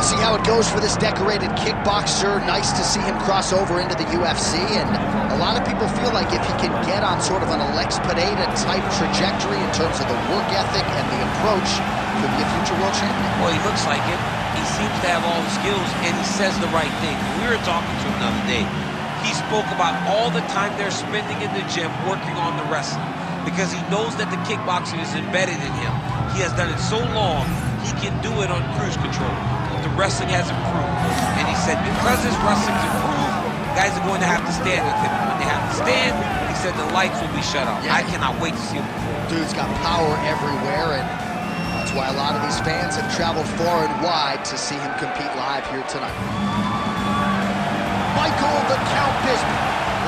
see how it goes for this decorated kickboxer. Nice to see him cross over into the UFC, and a lot of people feel like if he can get on sort of an Alex Pineda type trajectory in terms of the work ethic and the approach, could be a future world champion. Well, he looks like it. He seems to have all the skills, and he says the right thing. We were talking to him the other day. He spoke about all the time they're spending in the gym working on the wrestling, because he knows that the kickboxing is embedded in him. He has done it so long, he can do it on cruise control. But the wrestling has improved. And he said because his wrestling's improved, guys are going to have to stand with him. When they have to stand, he said the lights will be shut off. Yeah. I cannot wait to see him perform. Dude's got power everywhere, and that's why a lot of these fans have traveled far and wide to see him compete live here tonight. Michael the Count Bisping,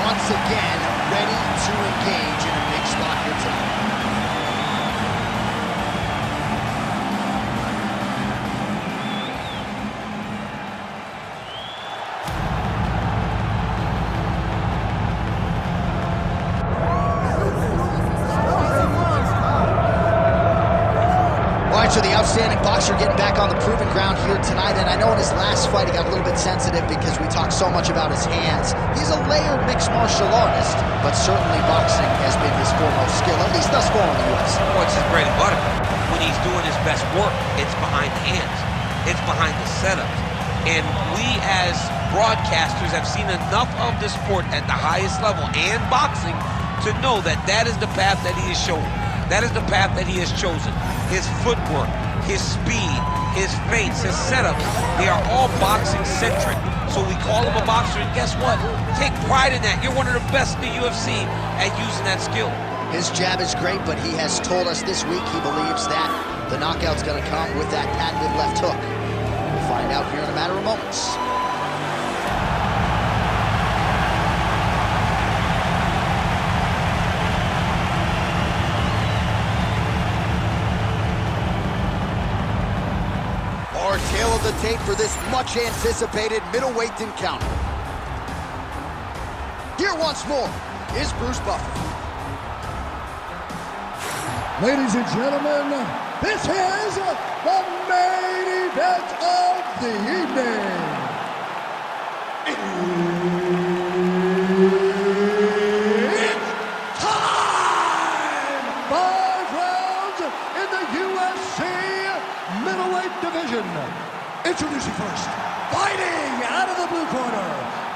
once again, ready to engage in a big spot here tonight. So the outstanding boxer getting back on the proving ground here tonight, and I know in his last fight he got a little bit sensitive because we talked so much about his hands. He's a layered mixed martial artist, but certainly boxing has been his foremost skill, at least thus far in the UFC. Well, it's his bread and butter. When he's doing his best work, it's behind the hands. It's behind the setups. And we as broadcasters have seen enough of the sport at the highest level and boxing to know that that is the path that he is showing. That is the path that he has chosen. His footwork, his speed, his feints, his setups, they are all boxing-centric. So we call him a boxer, and guess what? Take pride in that. You're one of the best in the UFC at using that skill. His jab is great, but he has told us this week he believes that the knockout's going to come with that patented left hook. We'll find out here in a matter of moments. Tail of the tape for this much anticipated middleweight encounter. Here once more is Bruce Buffer. Ladies and gentlemen, this is the main event of the evening. It's time! 5 rounds in the UFC middleweight division. Introducing first, fighting out of the blue corner.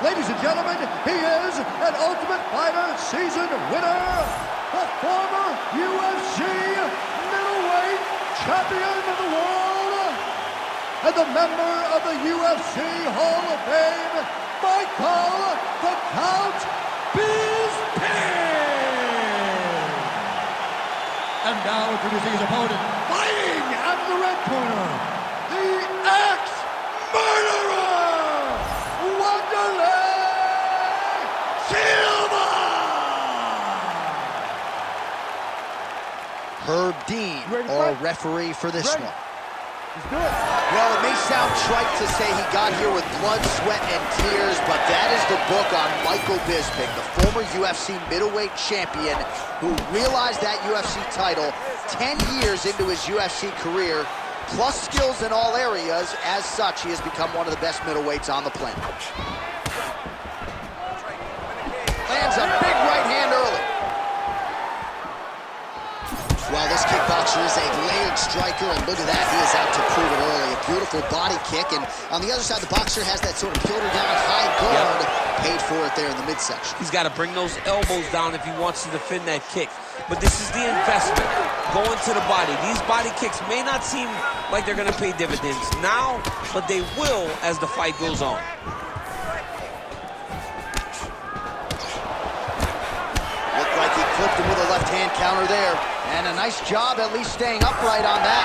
Ladies and gentlemen, he is an Ultimate Fighter season winner, the former UFC middleweight champion of the world, and the member of the UFC Hall of Fame, Michael the Count Bisping. And now introducing his opponent, fighting out of the red corner, the ex-murderer, Wanderlei Silva! Herb Dean, our referee for this one. Well, it may sound trite to say he got here with blood, sweat, and tears, but that is the book on Michael Bisping, the former UFC middleweight champion who realized that UFC title 10 years into his UFC career, plus skills in all areas. As such, he has become one of the best middleweights on the planet. Lands a big right hand early. Well, this kickboxer is a layered striker, and look at that, he is out to prove it early. A beautiful body kick, and on the other side, the boxer has that sort of shoulder down high guard, paid for it there in the midsection. He's got to bring those elbows down if he wants to defend that kick. But this is the investment, going to the body. These body kicks may not seem like they're going to pay dividends now, but they will as the fight goes on. Looked like he clipped him with a left-hand counter there. And a nice job at least staying upright on that.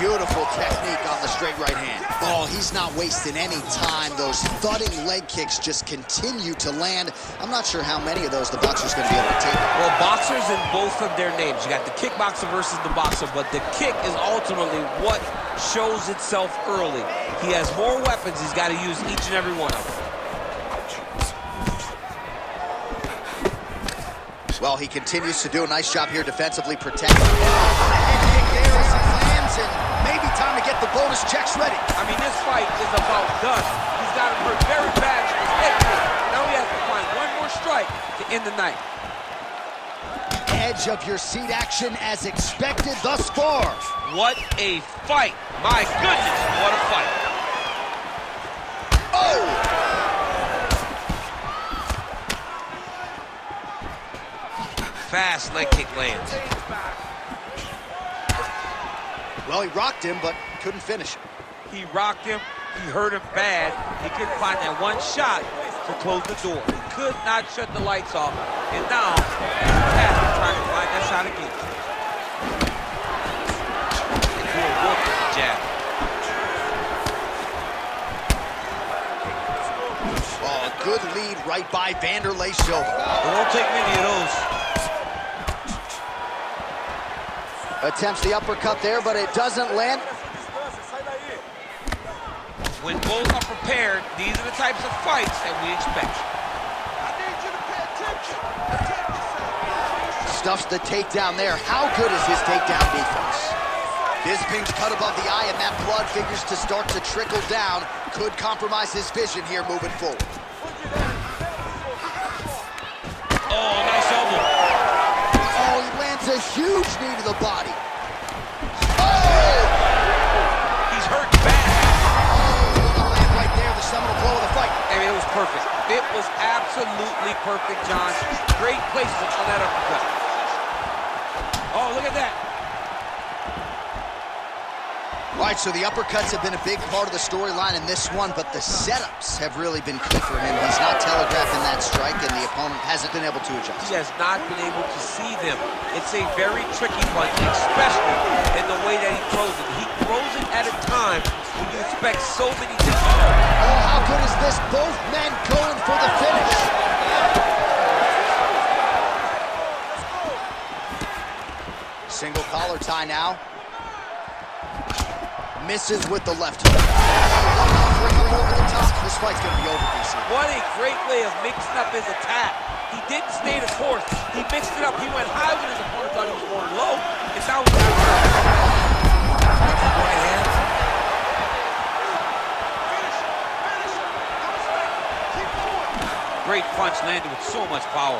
Beautiful technique on the straight right hand. Oh, he's not wasting any time. Those thudding leg kicks just continue to land. I'm not sure how many of those the boxer's going to be able to take. Well, boxers in both of their names. You got the kickboxer versus the boxer, but the kick is ultimately what shows itself early. He has more weapons. He's got to use each and every one of them. Well, he continues to do a nice job here defensively protecting. Head kick there. to get the bonus checks ready. I mean, this fight is about done. He's got him hurt very bad in his head. Now he has to find one more strike to end the night. Edge of your seat action as expected thus far. What a fight. My goodness, what a fight. Oh! Fast leg kick lands. Well, he rocked him, but couldn't finish him. He rocked him. He hurt him bad. He couldn't find that one shot to close the door. He could not shut the lights off. And now, he's trying to find that shot again. And he'll work with the jab. Oh, a good lead right by Wanderlei Silva. It won't take many of those. Attempts the uppercut there, but it doesn't land. When both are prepared, these are the types of fights that we expect. I need you to pay attention. Stuffs the takedown there. How good is his takedown defense? Bisping's cut above the eye, and that blood figures to start to trickle down. Could compromise his vision here moving forward. Oh, nice elbow. Oh, he lands a huge knee to the body. Oh! He's hurt bad. Right there, the seminal blow of the fight. I mean, it was perfect. It was absolutely perfect, John. Great placement on that uppercut. Oh, look at that. All right, so the uppercuts have been a big part of the storyline in this one, but the setups have really been key for him. He's not telegraphing that strike, and the opponent hasn't been able to adjust. He has not been able to see them. It's a very tricky punch, especially in the way that he throws it. He throws it at a time when you expect so many things. Oh, how good is this? Both men going for the finish. Single collar tie now. Misses with the left hook. Over the top. This fight's going to be over, DC. What a great way of mixing up his attack. He didn't stay the course. He mixed it up. He went high when his opponent thought he was going low. And now he's right hand. Great punch landed with so much power.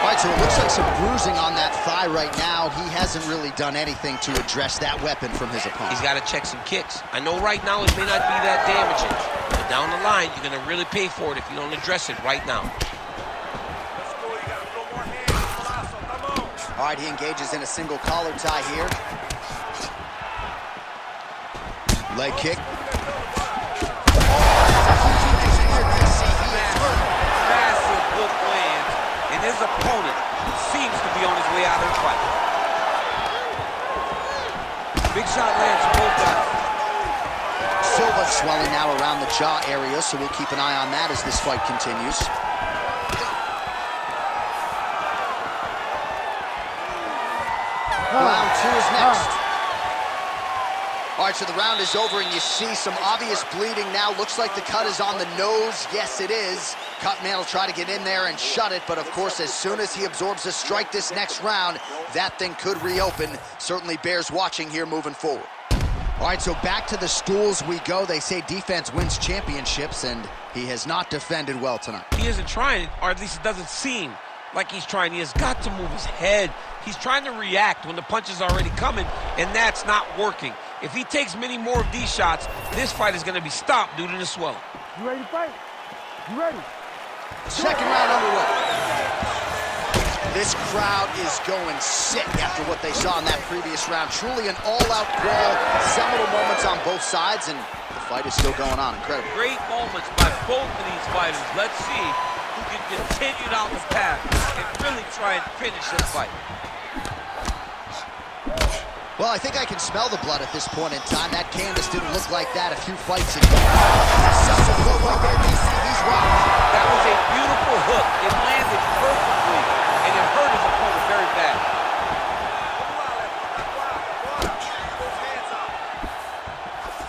All right, so it looks like some bruising on that thigh right now. He hasn't really done anything to address that weapon from his opponent. He's got to check some kicks. I know right now it may not be that damaging, but down the line, you're going to really pay for it if you don't address it right now. All right, he engages in a single collar tie here. Leg kick. Massive hook lands, and his opponent seems to be on his way out of the fight. Big shot lands from both guys. Silva swelling now around the jaw area, so we'll keep an eye on that as this fight continues. Round 2 is next. All right, so the round is over, and you see some obvious bleeding now. Looks like the cut is on the nose. Yes, it is. Cutman will try to get in there and shut it, but of course, as soon as he absorbs a strike this next round, that thing could reopen. Certainly bears watching here moving forward. All right, so back to the stools we go. They say defense wins championships, and he has not defended well tonight. He isn't trying, or at least it doesn't seem like he's trying. He has got to move his head. He's trying to react when the punch is already coming, and that's not working. If he takes many more of these shots, this fight is going to be stopped due to the swelling. You ready to fight? You ready? Second round underway. This crowd is going sick after what they saw in that previous round. Truly an all-out brawl. Seminal moments on both sides, and the fight is still going on. Incredible. Great moments by both of these fighters. Let's see who can continue down the path and really try and finish this fight. Well, I think I can smell the blood at this point in time. That canvas didn't look like that a few fights ago. He's rocked. That was a beautiful hook. It landed perfectly, and it hurt his opponent very bad.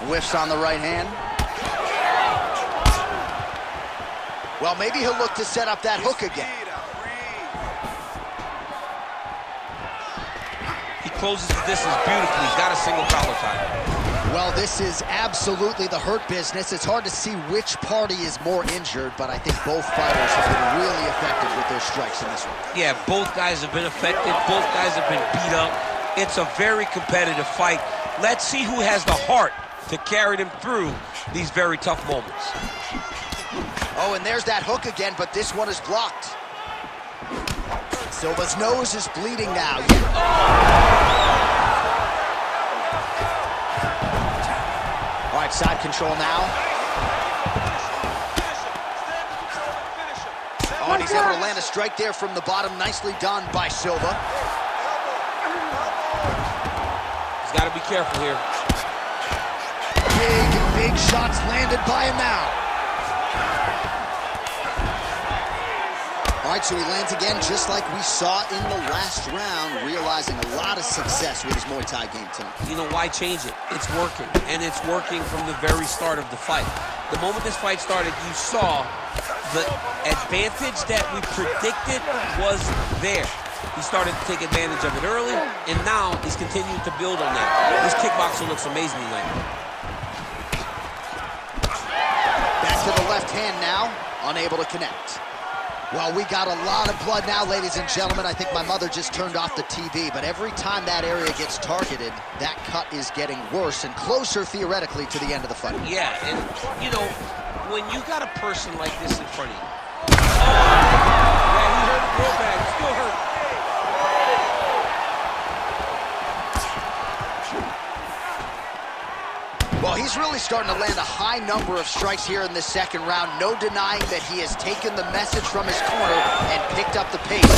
Whiffs on the right hand. Well, maybe he'll look to set up that hook again. closes the distance beautifully. He's got a single collar tie. Well, this is absolutely the hurt business. It's hard to see which party is more injured, but I think both fighters have been really effective with their strikes in this one. Yeah, both guys have been affected. Both guys have been beat up. It's a very competitive fight. Let's see who has the heart to carry them through these very tough moments. Oh, and there's that hook again, but this one is blocked. Silva's nose is bleeding now. All right, side control now. Oh, and he's able to land a strike there from the bottom. Nicely done by Silva. He's got to be careful here. Big shots landed by him now. All right, so he lands again just like we saw in the last round, realizing a lot of success with his Muay Thai game tonight. You know, why change it? It's working, and it's working from the very start of the fight. The moment this fight started, you saw the advantage that we predicted was there. He started to take advantage of it early, and now he's continuing to build on that. This kickboxer looks amazing tonight. Back to the left hand now, unable to connect. Well, we got a lot of blood now, ladies and gentlemen. I think my mother just turned off the TV, but every time that area gets targeted, that cut is getting worse and closer, theoretically, to the end of the fight. Yeah, and, you know, when you got a person like this in front of you, yeah, he hurt real bad. He's still hurt. Well, he's really starting to land a high number of strikes here in this second round. No denying that he has taken the message from his corner and picked up the pace. Oh,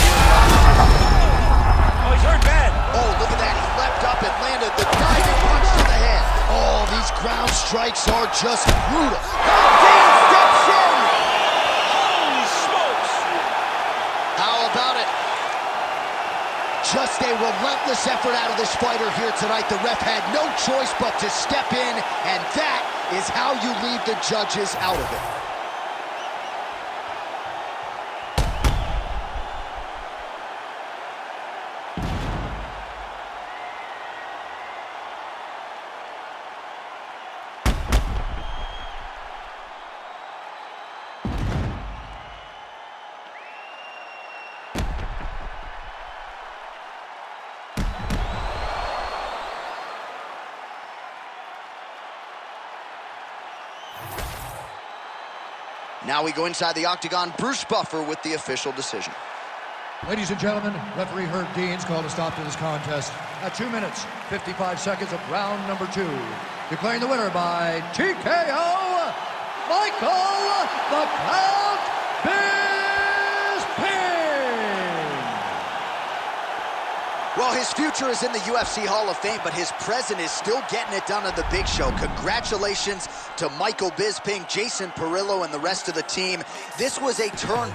he's hurt bad. Oh, look at that. He leapt up and landed the diving punch to the head. Oh, these ground strikes are just brutal. Dean steps in. Holy smokes. How about it? Just a relentless effort out of this fighter here tonight. The ref had no choice but to step in, and that is how you leave the judges out of it. Now we go inside the octagon. Bruce Buffer with the official decision. Ladies and gentlemen, referee Herb Dean's called a stop to this contest at 2 minutes, 55 seconds of round number 2. Declaring the winner by TKO, Michael the Count Bisping! Well, his future is in the UFC Hall of Fame, but his present is still getting it done on the big show. Congratulations to Michael Bisping, Jason Perillo, and the rest of the team. This was a turn.